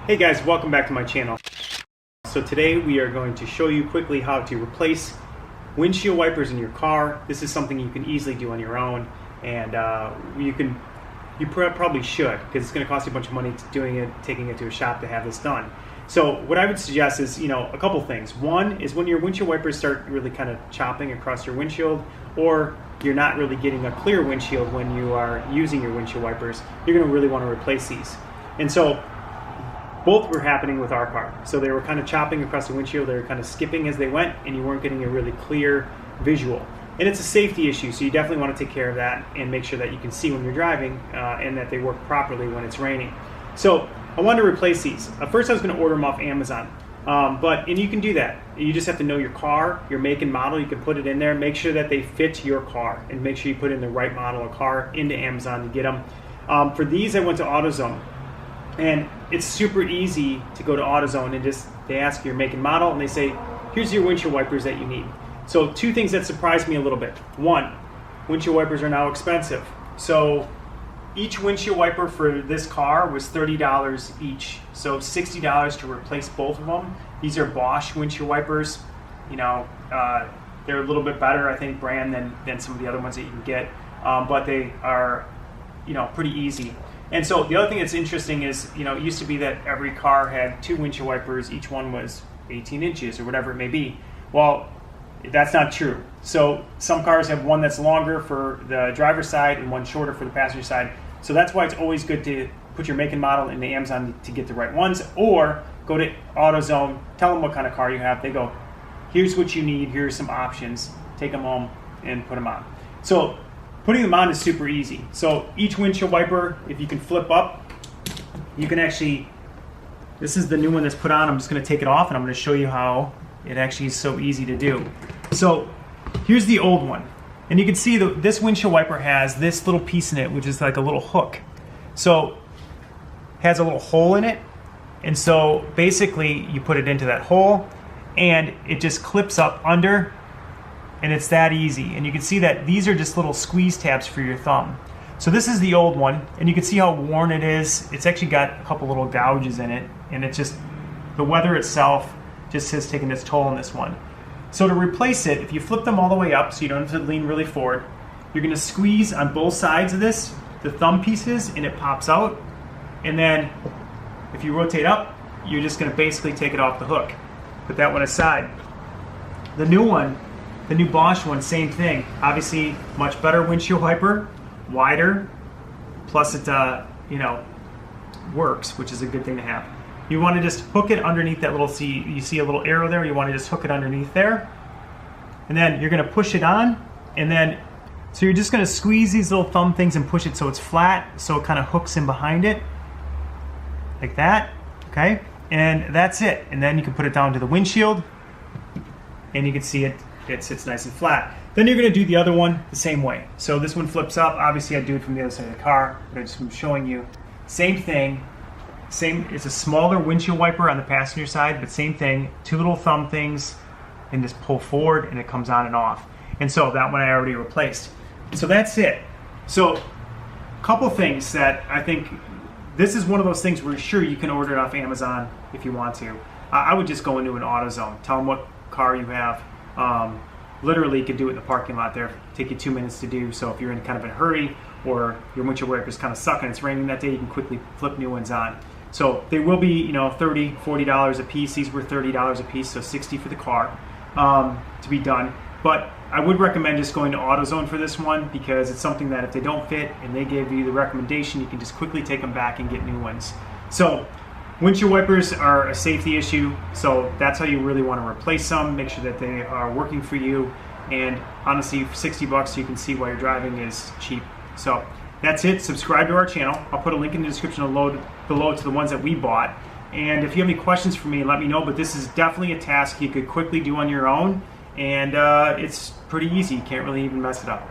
Hey guys, welcome back to my channel. So today we are going to show you quickly how to replace windshield wipers in your car. This is something you can easily do on your own, and you probably should, because it's going to cost you a bunch of money doing it, taking it to a shop to have this done. So what I would suggest is, a couple things. One is when your windshield wipers start really kind of chopping across your windshield, or you're not really getting a clear windshield when you are using your windshield wipers, you're going to really want to replace these. And so both were happening with our car. So they were kind of chopping across the windshield, they were kind of skipping as they went, and you weren't getting a really clear visual. And it's a safety issue, so you definitely want to take care of that and make sure that you can see when you're driving and that they work properly when it's raining. So I wanted to replace these. First I was going to order them off Amazon, and you can do that. You just have to know your car, your make and model. You can put it in there, make sure that they fit your car, and make sure you put in the right model of car into Amazon to get them. For these I went to AutoZone. And it's super easy to go to AutoZone and they ask your make and model, and they say, here's your windshield wipers that you need. So two things that surprised me a little bit. One, windshield wipers are now expensive. So each windshield wiper for this car was $30 each. So $60 to replace both of them. These are Bosch windshield wipers. They're a little bit better, I think, brand than some of the other ones that you can get. But they are, pretty easy. And so the other thing that's interesting is, it used to be that every car had two windshield wipers, each one was 18 inches or whatever it may be. Well, that's not true. So some cars have one that's longer for the driver's side and one shorter for the passenger side. So that's why it's always good to put your make and model into Amazon to get the right ones, or go to AutoZone, tell them what kind of car you have. They go, here's what you need, here's some options, take them home and put them on. So putting them on is super easy. So each windshield wiper, if you can flip up, you can actually, this is the new one that's put on. I'm just going to take it off and I'm going to show you how it actually is so easy to do. So here's the old one. And you can see this windshield wiper has this little piece in it, which is like a little hook. So it has a little hole in it. And so basically you put it into that hole and it just clips up under. And it's that easy. And you can see that these are just little squeeze tabs for your thumb. So this is the old one, and you can see how worn it is. It's actually got a couple little gouges in it, and it's just, the weather itself just has taken its toll on this one. So to replace it, if you flip them all the way up so you don't have to lean really forward, you're going to squeeze on both sides of this, the thumb pieces, and it pops out. And then if you rotate up, you're just going to basically take it off the hook. Put that one aside. The new one, the new Bosch one, same thing. Obviously, much better windshield wiper, wider, plus it, works, which is a good thing to have. You want to just hook it underneath that little, you see a little arrow there, you want to just hook it underneath there. And then you're going to push it on, and then, so you're just going to squeeze these little thumb things and push it so it's flat, so it kind of hooks in behind it, like that, okay? And that's it. And then you can put it down to the windshield, and you can see it sits nice and flat. Then you're going to do the other one the same way. So this one flips up. Obviously I do it from the other side of the car, but I'm showing you. Same thing. It's a smaller windshield wiper on the passenger side, but same thing. Two little thumb things, and just pull forward and it comes on and off. And so that one I already replaced. So that's it. So a couple things that I think, this is one of those things where sure you can order it off Amazon if you want to. I would just go into an AutoZone. Tell them what car you have. Literally, you could do it in the parking lot there. Take you 2 minutes to do. So if you're in kind of a hurry, or your windshield wipers kind of suck and it's raining that day, you can quickly flip new ones on. So they will be, $30, $40 a piece. These were $30 a piece, so $60 for the car to be done. But I would recommend just going to AutoZone for this one, because it's something that if they don't fit and they gave you the recommendation, you can just quickly take them back and get new ones. So windshield wipers are a safety issue, so that's how you really want to replace them. Make sure that they are working for you, and honestly, for $60 you can see why you're driving is cheap. So that's it. Subscribe to our channel. I'll put a link in the description below to the ones that we bought. And if you have any questions for me, let me know. But this is definitely a task you could quickly do on your own, and it's pretty easy. You can't really even mess it up.